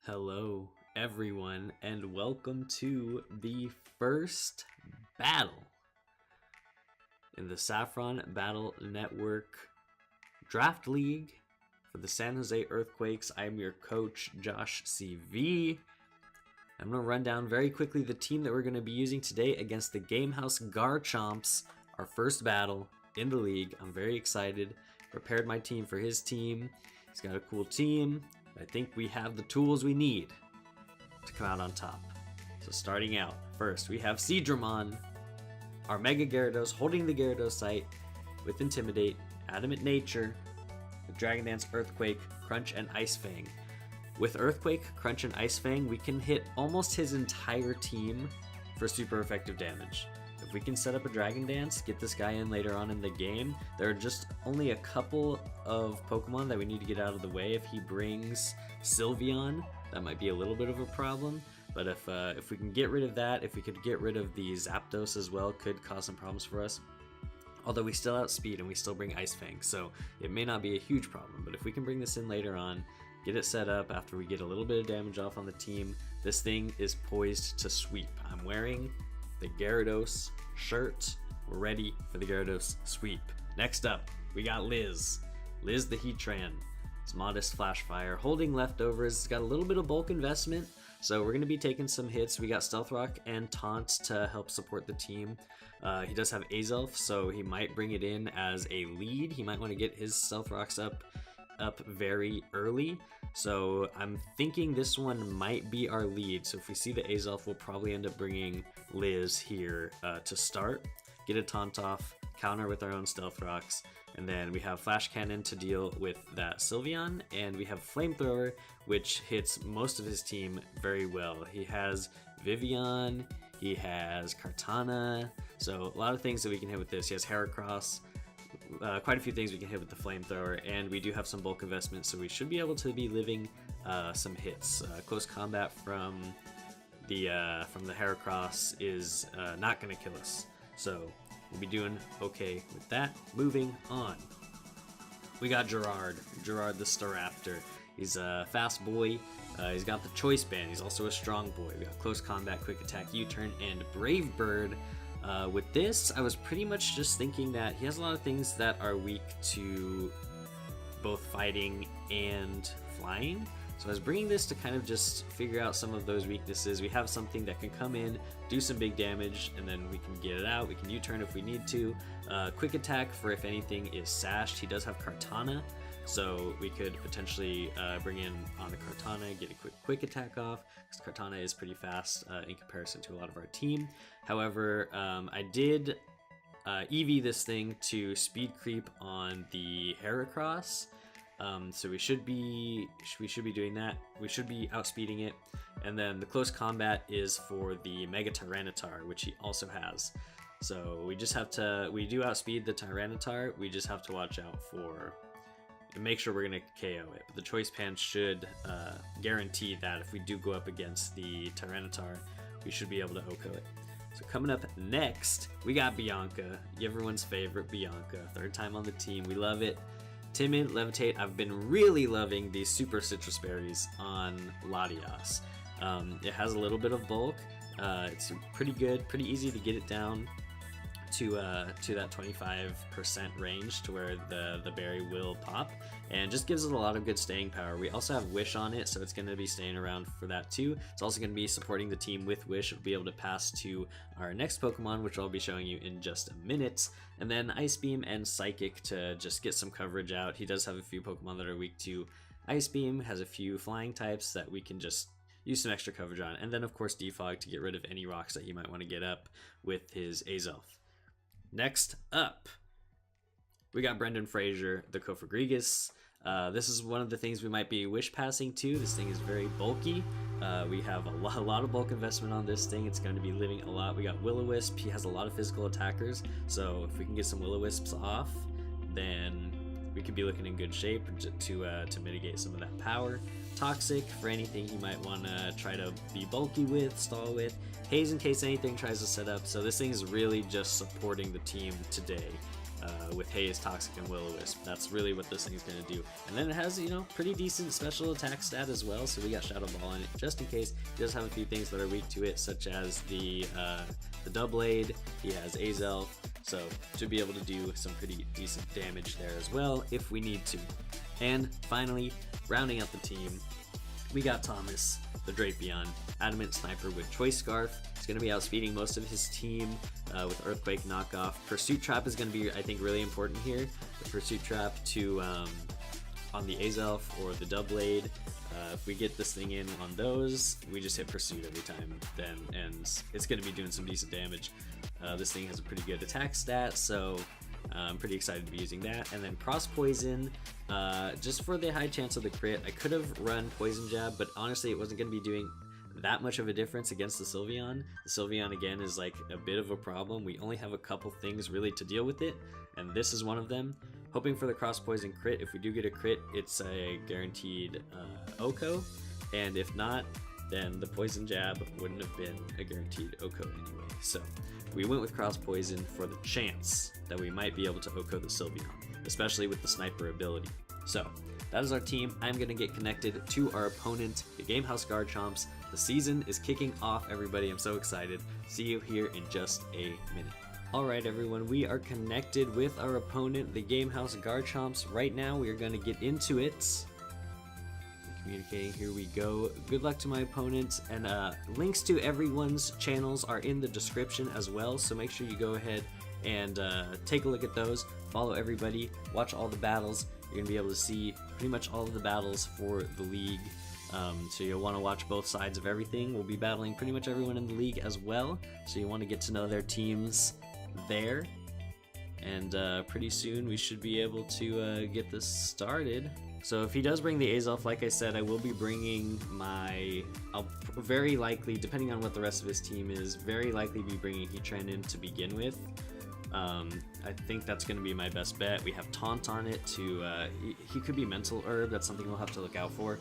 Hello, everyone, and welcome to the first battle in the Saffron Battle Network Draft League for the San Jose Earthquakes. I am your coach, Josh CV. I'm going to run down very quickly the team that we're going to be using today against the GameHouse Garchomps, our first battle in the league. I'm very excited. Prepared my team for his team. He's got a cool team. I think we have the tools we need to come out on top. So starting out, first we have Seadramon, our Mega Gyarados, holding the Gyarados site with Intimidate, Adamant Nature, with Dragon Dance, Earthquake, Crunch, and Ice Fang. With Earthquake, Crunch, and Ice Fang, we can hit almost his entire team for super effective damage. If we can set up a Dragon Dance, get this guy in later on in the game, there are just only a couple of Pokemon that we need to get out of the way. If he brings Sylveon, that might be a little bit of a problem. But if we can get rid of that, if we could get rid of the Zapdos as well, could cause some problems for us. Although we still outspeed and we still bring Ice Fang, so it may not be a huge problem. But if we can bring this in later on, get it set up after we get a little bit of damage off on the team, this thing is poised to sweep. I'm wearing the Gyarados shirt. We're ready for the Gyarados sweep. Next up, we got Liz. Liz the Heatran. It's Modest Flash Fire. Holding leftovers. It's got a little bit of bulk investment, so we're going to be taking some hits. We got Stealth Rock and Taunt to help support the team. He does have Azelf, so he might bring it in as a lead. He might want to get his Stealth Rocks up very early, so I'm thinking this one might be our lead. So if we see the Azelf, we'll probably end up bringing Liz here to start, get a Taunt off, counter with our own Stealth Rocks, and then we have Flash Cannon to deal with that Sylveon, and we have Flamethrower, which hits most of his team very well. He has Vivian, he has Kartana, so a lot of things that we can hit with this. He has Heracross, quite a few things we can hit with the Flamethrower, and we do have some bulk investment, so we should be able to be living some hits. Close combat from the Heracross is not going to kill us, so we'll be doing okay with that. Moving on, we got Gerard the Staraptor. He's a fast boy. He's got the Choice Band. He's also a strong boy. We got Close Combat, Quick Attack, U-Turn, and Brave Bird. With this, I was pretty much just thinking that he has a lot of things that are weak to both fighting and flying. So I was bringing this to kind of just figure out some of those weaknesses. We have something that can come in, do some big damage, and then we can get it out. We can U-turn if we need to. Quick Attack for if anything is sashed. He does have Kartana, so we could potentially bring in on the Kartana, get a quick attack off, because Kartana is pretty fast in comparison to a lot of our team. However, I did EV this thing to speed creep on the Heracross. So we should be doing that. We should be outspeeding it, and then the Close Combat is for the Mega Tyranitar, which he also has. So we just have to, we do outspeed the Tyranitar. We just have to watch out for and make sure we're gonna KO it. But the Choice Band should guarantee that if we do go up against the Tyranitar, we should be able to OHKO it. So coming up next, we got Bianca, everyone's favorite Bianca. Third time on the team, we love it. Timid, Levitate. I've been really loving these Super Citrus Berries on Latias. It has a little bit of bulk. It's pretty good, pretty easy to get it down to that 25% range to where the berry will pop, and just gives it a lot of good staying power. We also have Wish on it, so it's going to be staying around for that too. It's also going to be supporting the team with Wish. It'll be able to pass to our next Pokemon, which I'll be showing you in just a minute, and then Ice Beam and Psychic to just get some coverage out. He does have a few Pokemon that are weak to Ice Beam, has a few flying types that we can just use some extra coverage on, and then of course Defog to get rid of any rocks that he might want to get up with his Azelf. Next up, we got Brendan Fraser, the Cofagrigus. This is one of the things we might be wish passing to. This thing is very bulky. We have a lot of bulk investment on this thing. It's going to be living a lot. We got Will-O-Wisp. He has a lot of physical attackers, so if we can get some Will-O-Wisps off, then we could be looking in good shape to mitigate some of that power. Toxic for anything he might want to try to be bulky with, stall with. Haze in case anything tries to set up. So this thing is really just supporting the team today. with Haze, Toxic, and Will-O-Wisp. That's really what this thing's going to do. And then it has, you know, pretty decent special attack stat as well, so we got Shadow Ball in it, just in case. He does have a few things that are weak to it, such as the Doublade. He has Azelf, so should be able to do some pretty decent damage there as well, if we need to. And finally, rounding out the team, we got Thomas, the Drapion, Adamant Sniper with Choice Scarf. He's going to be outspeeding most of his team with Earthquake knockoff. Pursuit Trap is going to be, I think, really important here. The Pursuit Trap to on the Azelf or the Doublade. If we get this thing in on those, we just hit Pursuit every time then, and it's going to be doing some decent damage. This thing has a pretty good attack stat, so I'm pretty excited to be using that. And then Cross Poison, just for the high chance of the crit. I could have run Poison Jab, but honestly it wasn't going to be doing that much of a difference against the Sylveon. The Sylveon again is like a bit of a problem. We only have a couple things really to deal with it, and this is one of them. Hoping for the Cross Poison crit. If we do get a crit, it's a guaranteed OHKO, and if not, then the Poison Jab wouldn't have been a guaranteed OHKO anyway. So we went with Cross Poison for the chance that we might be able to OHKO the Sylveon, especially with the Sniper ability. So that is our team. I'm going to get connected to our opponent, the GameHouse Garchomps. The season is kicking off, everybody. I'm so excited. See you here in just a minute. Alright everyone, we are connected with our opponent, the GameHouse Garchomps. Right now we are going to get into it. Communicating, here we go. Good luck to my opponent, and links to everyone's channels are in the description as well, so make sure you go ahead and take a look at those. Follow everybody, watch all the battles. You're going to be able to see pretty much all of the battles for the league. So you'll want to watch both sides of everything. We'll be battling pretty much everyone in the league as well, so you want to get to know their teams there. And pretty soon we should be able to get this started. So if he does bring the Azelf, like I said, I will be bringing I'll very likely, depending on what the rest of his team is, very likely be bringing Heatran in to begin with. I think that's going to be my best bet. We have Taunt on it to, he could be Mental Herb, that's something we'll have to look out for.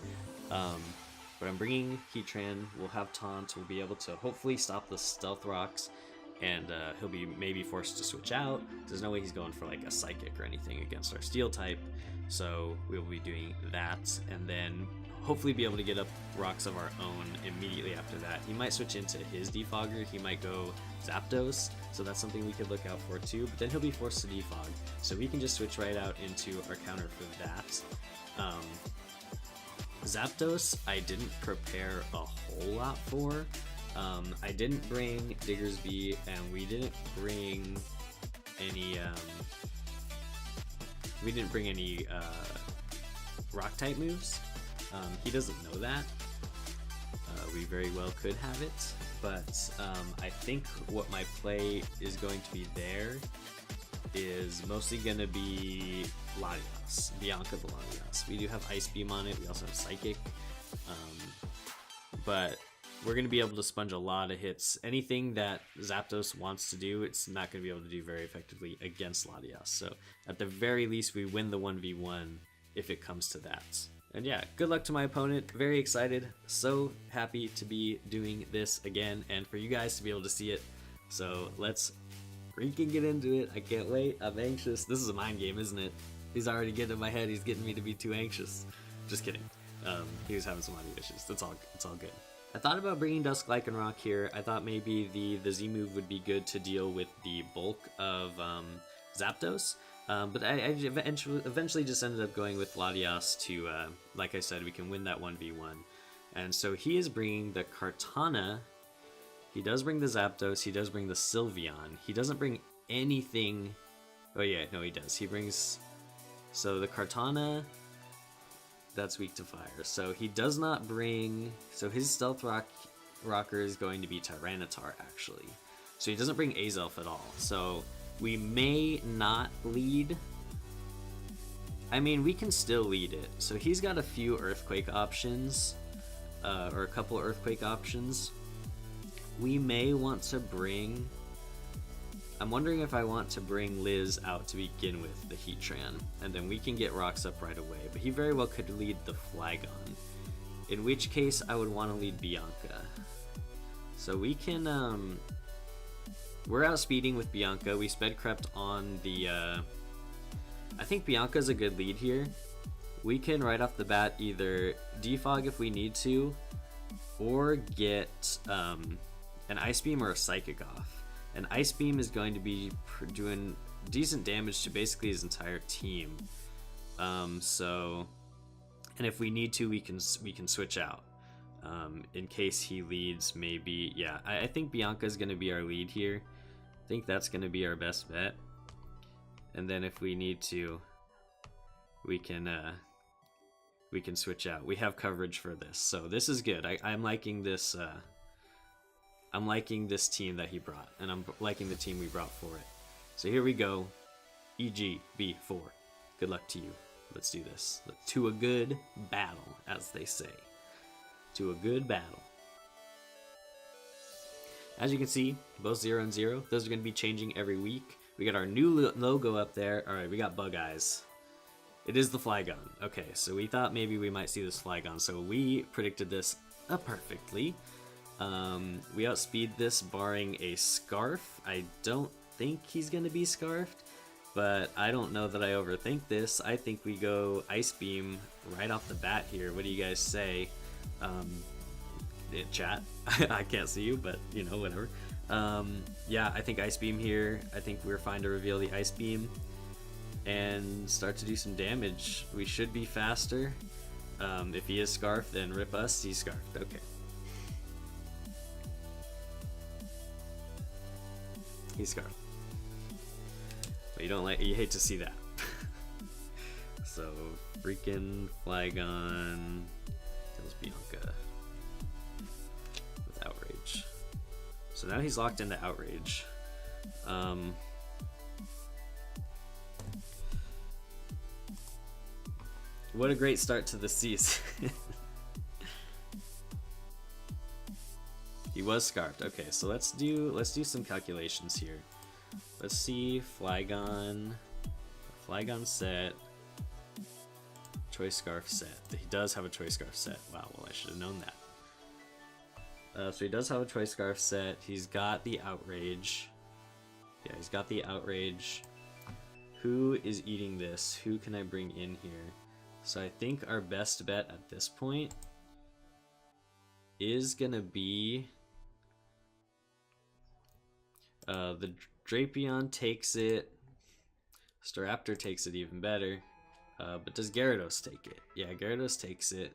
But I'm bringing Heatran, we'll have Taunt, we'll be able to hopefully stop the Stealth Rocks, and he'll be maybe forced to switch out. There's no way he's going for like a Psychic or anything against our Steel type, so we will be doing that, and then hopefully be able to get up rocks of our own immediately after that. He might switch into his Defogger, he might go Zapdos, so that's something we could look out for too, but then he'll be forced to Defog, so we can just switch right out into our counter for that. Zapdos I didn't prepare a whole lot for. I didn't bring Diggersby, and we didn't bring any rock type moves. He doesn't know that. We very well could have it, but I think what my play is going to be there is mostly going to be Latias, Bianca the Latias. We do have Ice Beam on it, we also have Psychic, but we're going to be able to sponge a lot of hits. Anything that Zapdos wants to do, it's not going to be able to do very effectively against Latias. So at the very least, we win the 1v1 if it comes to that. And yeah, good luck to my opponent. Very excited. So happy to be doing this again and for you guys to be able to see it. So let's freaking get into it. I can't wait. I'm anxious. This is a mind game, isn't it? He's already getting in my head. He's getting me to be too anxious. Just kidding. He was having some audio issues. It's all good. I thought about bringing Dusk Lycanroc here. I thought maybe the Z move would be good to deal with the bulk of Zapdos. But I eventually just ended up going with Latias to, like I said, we can win that 1v1. And so he is bringing the Kartana. He does bring the Zapdos. He does bring the Sylveon. He doesn't bring anything. Oh yeah, no he does. He brings, so the Kartana, that's weak to fire. So he does not bring, so his Stealth Rocker is going to be Tyranitar actually. So he doesn't bring Azelf at all. So we may not lead. I mean, we can still lead it. So he's got a few Earthquake options, or a couple Earthquake options. We may want to bring, I'm wondering if I want to bring Liz out to begin with, the Heatran, and then we can get rocks up right away. But he very well could lead the Flygon, in which case I would want to lead Bianca. So we can, we're outspeeding with Bianca. We sped crept on the, I think Bianca's a good lead here. We can right off the bat either defog if we need to, or get an Ice Beam or a Psychic off. An Ice Beam is going to be doing decent damage to basically his entire team. So, and if we need to, we can switch out. In case he leads, maybe, yeah, I think Bianca's going to be our lead here. I think that's going to be our best bet. And then if we need to, we can switch out. We have coverage for this, so this is good. I'm liking this. I'm liking this team that he brought, and I'm liking the team we brought for it. So here we go. EGB4. Good luck to you. Let's do this. To a good battle, as they say. To a good battle. As you can see, both 0 and 0. Those are going to be changing every week. We got our new logo up there. All right, we got Bug Eyes. It is the Flygon. Okay, so we thought maybe we might see this Flygon, so we predicted this perfectly. We outspeed this barring a Scarf. I don't think he's going to be Scarfed, but I don't know that I overthink this. I think we go Ice Beam right off the bat here. What do you guys say? Chat. I can't see you, but you know, whatever. Yeah, I think Ice Beam here. I think we're fine to reveal the Ice Beam and start to do some damage. We should be faster. If he is Scarfed, then rip us. He's Scarfed. Okay. He's Scarfed. But you hate to see that. So, freaking Flygon kills Bianca with Outrage. So now he's locked into Outrage. What a great start to the season. He was Scarfed. Okay, so let's do some calculations here. Let's see Flygon set, Choice Scarf set. He does have a Choice Scarf set. Wow, well I should have known that. So he does have a Choice Scarf set. He's got the Outrage. Yeah, he's got the Outrage. Who is eating this? Who can I bring in here? So I think our best bet at this point is gonna be the Drapion takes it. Staraptor takes it even better. But does Gyarados take it? Yeah, Gyarados takes it.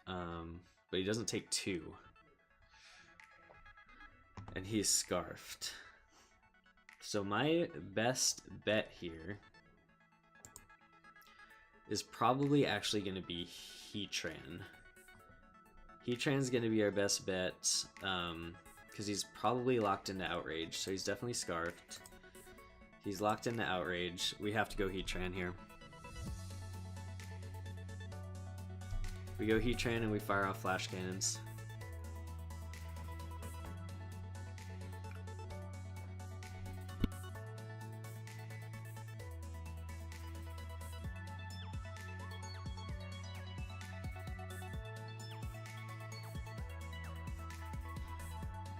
But he doesn't take 2. And he's Scarfed. So my best bet here is probably actually going to be Heatran. Heatran's going to be our best bet, because he's probably locked into Outrage, so he's definitely Scarfed. He's locked into Outrage. We have to go Heatran here. We go Heatran and we fire off Flash Cannons.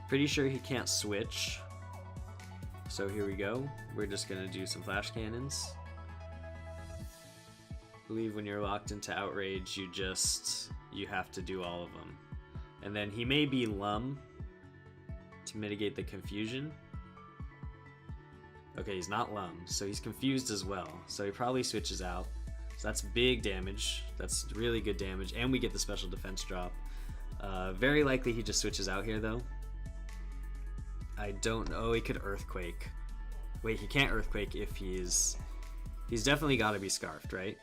Pretty sure he can't switch. So here we go. We're just gonna do some Flash Cannons. I believe when you're locked into Outrage, you have to do all of them. And then he may be Lum to mitigate the confusion. Okay, he's not Lum, so he's confused as well. So he probably switches out. So that's big damage. That's really good damage. And we get the special defense drop. Very likely he just switches out here though. I don't know. He could Earthquake. Wait, he can't Earthquake if he's definitely got to be Scarfed, right?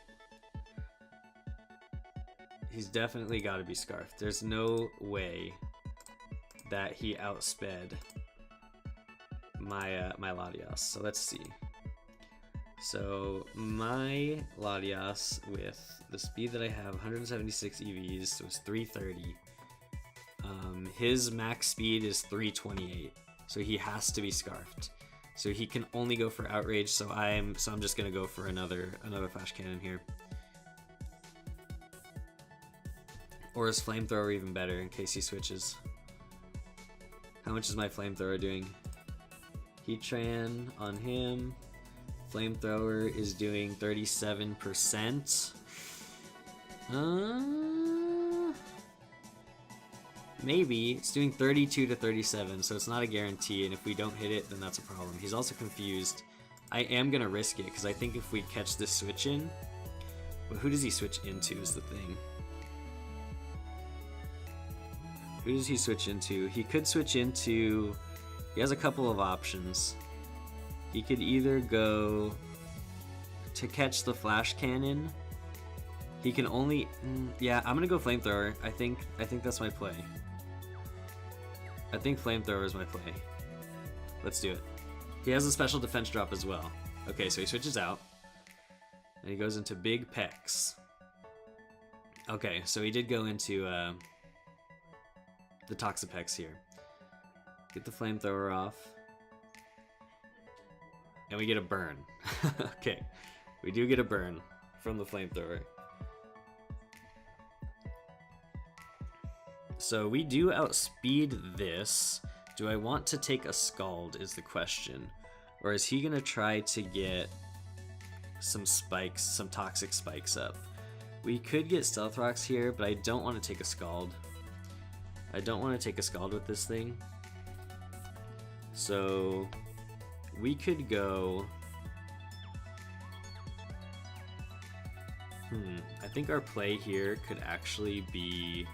He's definitely got to be Scarfed. There's no way that he outsped my Latias. So let's see. So my Latias with the speed that I have, 176 EVs, so it's 330. His max speed is 328. So he has to be Scarfed. So he can only go for Outrage, so I'm just gonna go for another Flash Cannon here. Or is Flamethrower even better in case he switches? How much is my Flamethrower doing? Heatran on him. Flamethrower is doing 37%. Maybe. It's doing 32 to 37, so it's not a guarantee, and if we don't hit it, then that's a problem. He's also confused. I am going to risk it, because I think if we catch this switch in... But who does he switch into is the thing. Who does he switch into? He could switch into... He has a couple of options. He could either go to catch the flash cannon. He can only... yeah, I'm going to go Flamethrower. I think that's my play. I think Flamethrower is my play. Let's do it. He has a special defense drop as well. Okay, so he switches out. And he goes into Big Pecs. Okay, so he did go into the Toxapex here. Get the Flamethrower off. And we get a burn. Okay, we do get a burn from the Flamethrower. So we do outspeed this. Do I want to take a Scald is the question. Or is he gonna try to get some spikes, some toxic spikes up? We could get Stealth Rocks here, but I don't want to take a Scald. I don't want to take a Scald with this thing. So we could go... I think our play here could actually be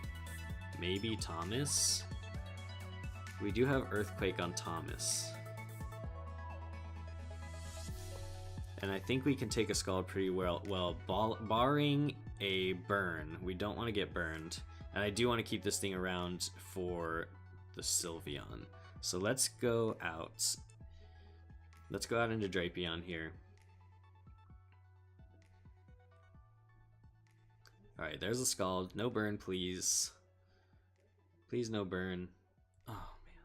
maybe Thomas. We do have Earthquake on Thomas. And I think we can take a Scald pretty well, barring a burn. We don't want to get burned. And I do want to keep this thing around for the Sylveon. So let's go out. Let's go out into Drapion here. Alright, there's a Scald. No burn, please. Please no burn. Oh, man.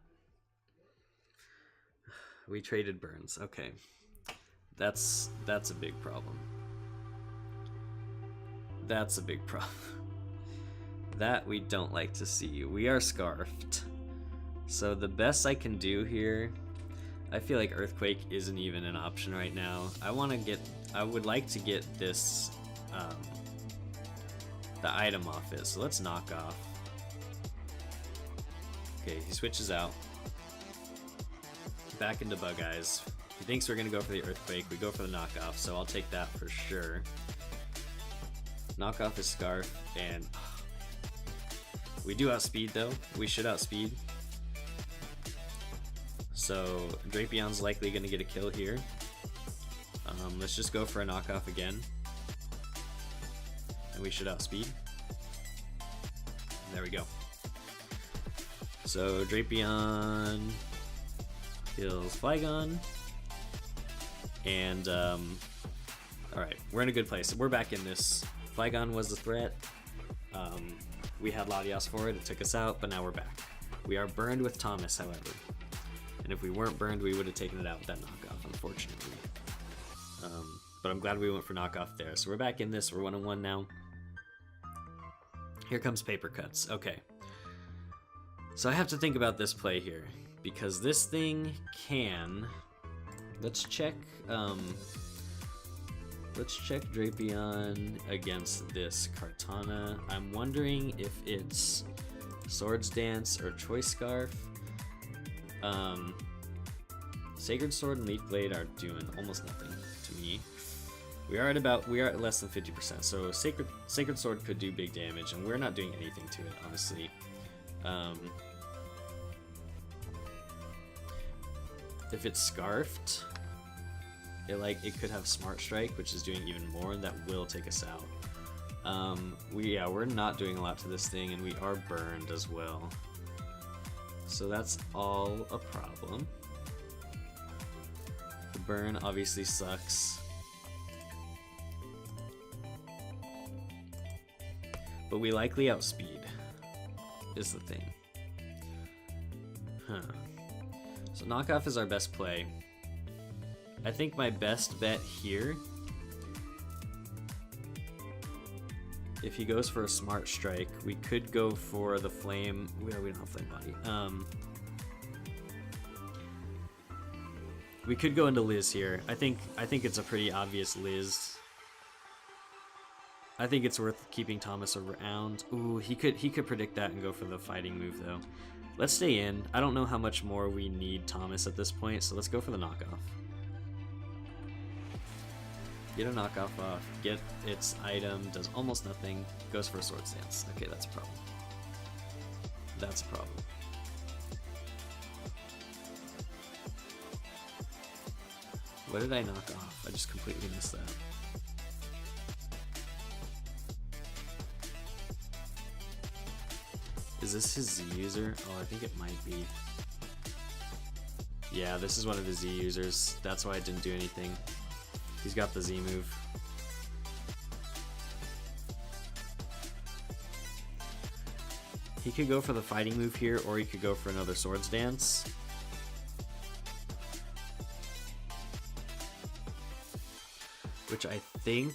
We traded burns. Okay. That's a big problem. That's a big problem. That we don't like to see. We are Scarfed. So the best I can do here... I feel like Earthquake isn't even an option right now. I would like to get this... the item off it. So let's knock off. Okay, he switches out. Back into Bug Eyes. He thinks we're going to go for the Earthquake. We go for the knockoff, so I'll take that for sure. Knockoff is Scarf, and we do outspeed though. We should outspeed. So Drapion's likely going to get a kill here. Let's just go for a knockoff again. And we should outspeed. There we go. So Drapion kills Flygon. And, alright, we're in a good place. We're back in this. Flygon was the threat. We had Latias for it. It took us out, but now we're back. We are burned with Thomas, however. And if we weren't burned, we would have taken it out with that knockoff, unfortunately. But I'm glad we went for knockoff there. So we're back in this. We're 1-1 now. Here comes Paper Cuts. Okay. So I have to think about this play here. Because this thing can... Let's check Drapion against this Kartana. I'm wondering if it's Swords Dance or Choice Scarf. Sacred Sword and Leaf Blade are doing almost nothing to me. We are at less than 50%, so Sacred Sword could do big damage, and we're not doing anything to it, honestly. If it's Scarfed, it could have Smart Strike, which is doing even more, and that will take us out. We're not doing a lot to this thing, and we are burned as well. So that's all a problem. The burn obviously sucks. But we likely outspeed, is the thing. Huh. So knockoff is our best play. I think my best bet here, if he goes for a Smart Strike, we could go for the Flame. We don't have Flame Body. We could go into Liz here. I think it's a pretty obvious Liz. I think it's worth keeping Thomas around. Ooh, he could predict that and go for the fighting move though. Let's stay in. I don't know how much more we need Thomas at this point, so let's go for the knockoff. Get a knockoff off, get its item, does almost nothing, goes for a sword stance. Okay, that's a problem. That's a problem. What did I knock off? I just completely missed that. Is this his Z user? Oh, I think it might be. Yeah, this is one of his Z users. That's why I didn't do anything. He's got the Z move. He could go for the fighting move here, or he could go for another swords dance. Which I think...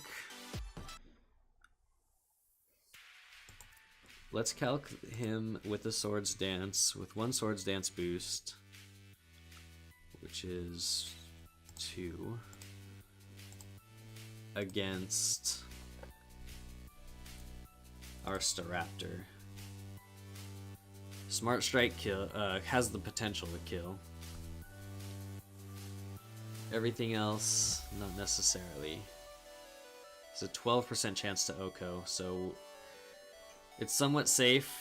Let's calc him with the swords dance, with one swords dance boost, which is 2, against our Staraptor. Smart Strike kill has the potential to kill. Everything else, not necessarily. It's a 12% chance to Oko, so it's somewhat safe.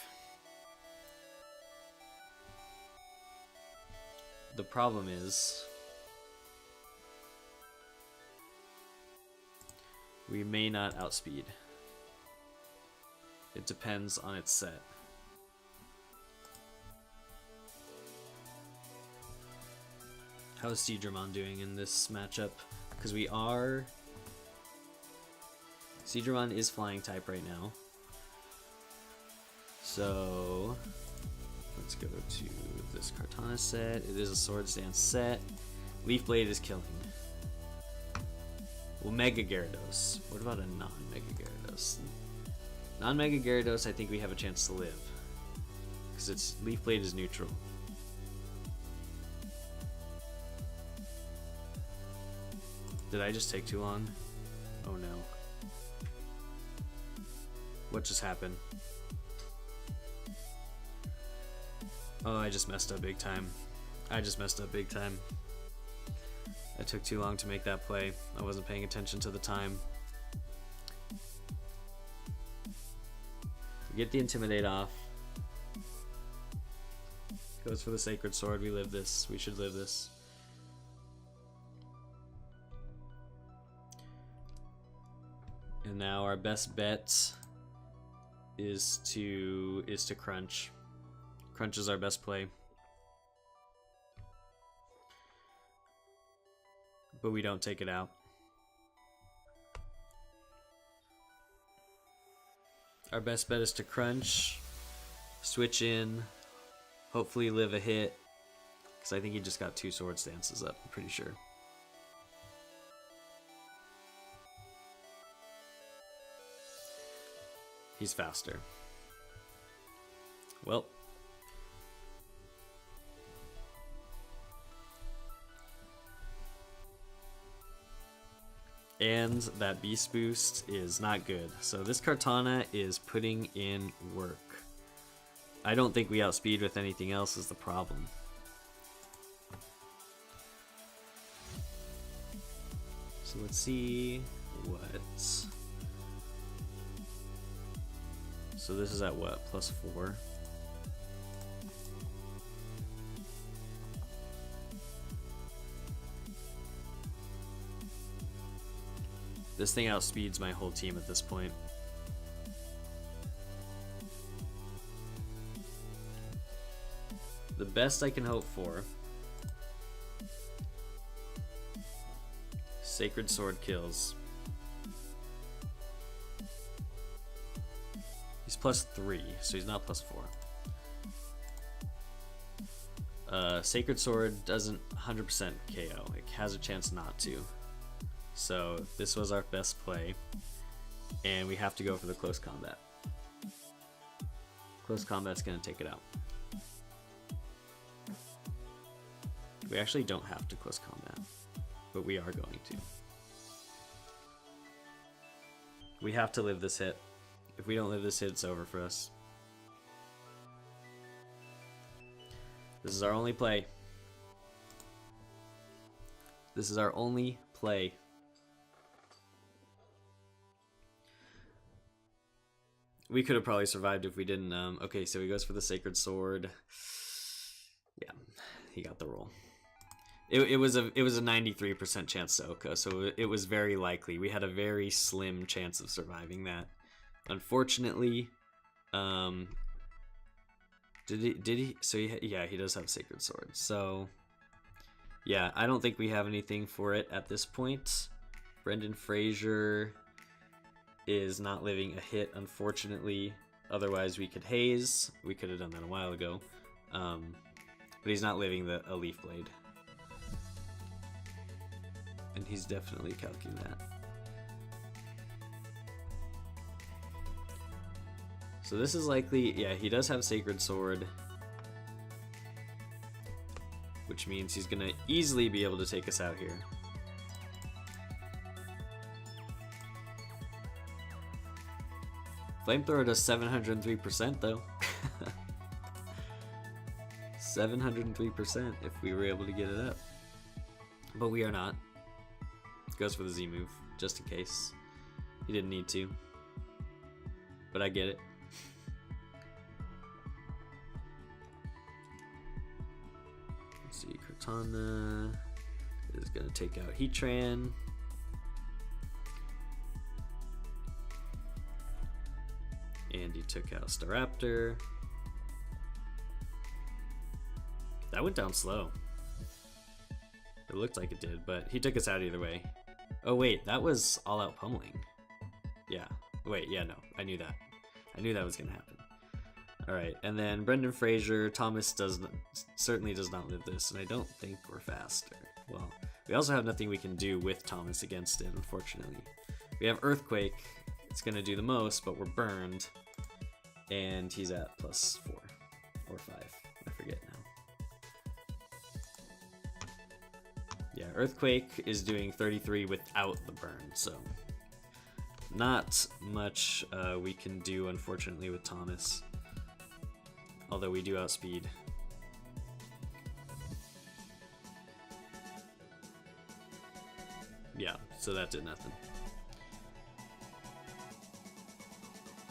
The problem is we may not outspeed. It depends on its set. How is Seadramon doing in this matchup? Because we are... Seadramon is flying type right now. So let's go to this Kartana set. It is a Swords Dance set. Leaf Blade is killing. Well, Mega Gyarados. What about a non-Mega Gyarados? Non-Mega Gyarados, I think we have a chance to live. Because its Leaf Blade is neutral. Did I just take too long? Oh no. What just happened? Oh, I just messed up big time. I just messed up big time. I took too long to make that play. I wasn't paying attention to the time. Get the Intimidate off. Goes for the Sacred Sword. We live this. We should live this. And now our best bet is to Crunch. Crunch is our best play. But we don't take it out. Our best bet is to Crunch, switch in, hopefully live a hit, because I think he just got 2 sword stances up, I'm pretty sure. He's faster. Well. And that Beast Boost is not good. So this Kartana is putting in work. I don't think we outspeed with anything else is the problem. So let's see what... So this is at what? +4? This thing outspeeds my whole team at this point. The best I can hope for. Sacred Sword kills. He's +3, so he's not +4. Sacred Sword doesn't 100% KO. It has a chance not to. So this was our best play, and we have to go for the close combat. Close combat's gonna take it out. We actually don't have to close combat, but we are going to. We have to live this hit. If we don't live this hit, it's over for us. This is our only play. This is our only play. We could have probably survived if we didn't. Okay, so he goes for the Sacred Sword. Yeah, he got the roll. It was a 93% chance to Oka, so it was very likely. We had a very slim chance of surviving that. Unfortunately, did he? So yeah, he does have Sacred Sword. So yeah, I don't think we have anything for it at this point. Brendan Fraser is not living a hit, unfortunately. Otherwise, we could haze. We could have done that a while ago. But he's not living a Leaf Blade. And he's definitely calculating that. So this is likely, yeah, he does have Sacred Sword. Which means he's gonna easily be able to take us out here. Flamethrower does 703% though. 703% if we were able to get it up. But we are not. Goes for the Z move, just in case. He didn't need to. But I get it. Let's see, Cortana is going to take out Heatran. And he took out Staraptor. That went down slow. It looked like it did, but he took us out either way. Oh wait, that was all-out pummeling. Yeah. Wait, yeah, no. I knew that. I knew that was gonna happen. Alright, and then Brendan Fraser. Thomas certainly does not live this, and I don't think we're faster. Well, we also have nothing we can do with Thomas against it, unfortunately. We have Earthquake. It's gonna do the most, but we're burned. And he's at +4 or 5. I forget now. Yeah, Earthquake is doing 33 without the burn, so not much we can do, unfortunately, with Thomas. Although we do outspeed. Yeah, so that did nothing.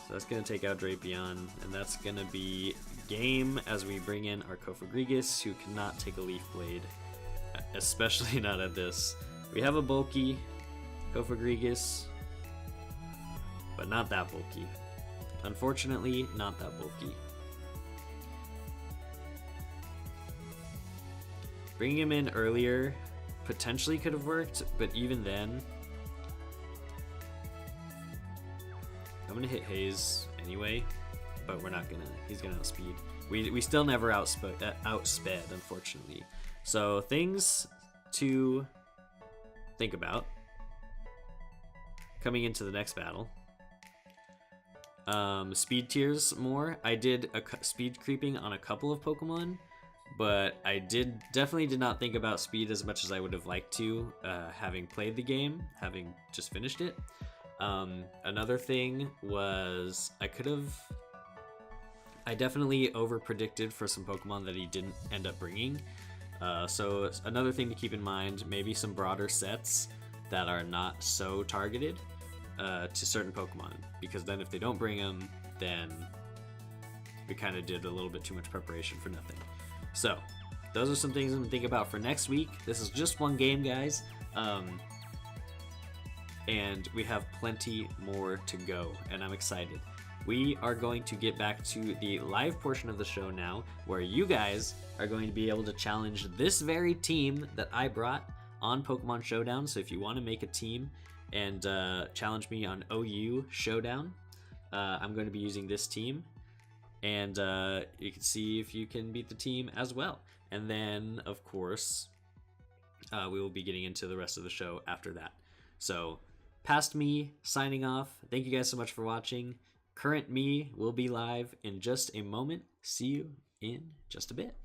So that's going to take out Drapion, and that's going to be game as we bring in our Kofagrigus, who cannot take a Leaf Blade. Especially not at this. We have a bulky Kofagrigus, but not that bulky. Unfortunately, not that bulky. Bringing him in earlier potentially could have worked, but even then, I'm gonna hit Haze anyway, but we're not gonna. He's gonna outspeed. We still never outsped, unfortunately. So things to think about coming into the next battle. Speed tiers more. I did speed creeping on a couple of Pokemon, but I definitely did not think about speed as much as I would have liked to, having played the game, having just finished it. Another thing was I definitely over predicted for some Pokemon that he didn't end up bringing. So another thing to keep in mind, maybe some broader sets that are not so targeted to certain Pokemon, because then if they don't bring them, then we kind of did a little bit too much preparation for nothing. So those are some things I'm gonna think about for next week. This is just one game, guys, and we have plenty more to go, and I'm excited. We are going to get back to the live portion of the show now, where you guys are going to be able to challenge this very team that I brought on Pokemon Showdown. So if you want to make a team and challenge me on OU Showdown, I'm going to be using this team, and you can see if you can beat the team as well. And then, of course, we will be getting into the rest of the show after that. So, past me signing off. Thank you guys so much for watching. Current me will be live in just a moment. See you in just a bit.